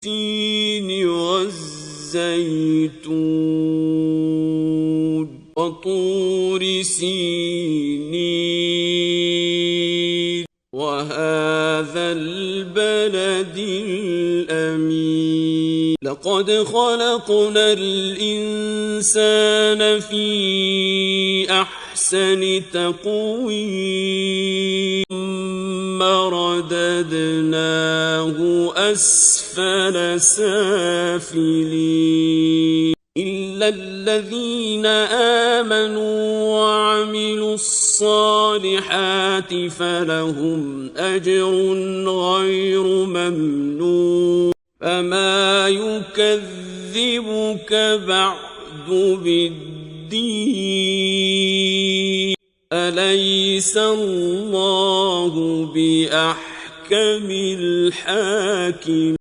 والتين والزيتون وطور سينين وهذا البلد الأمين لقد خلقنا الإنسان في أحسن تقويم ثم رددناه أسفل سافلين إلا الذين آمنوا وعملوا الصالحات فلهم أجر غير ممنون فما يكذبك بعد بالدين أليس الله بأحكم الحاكمين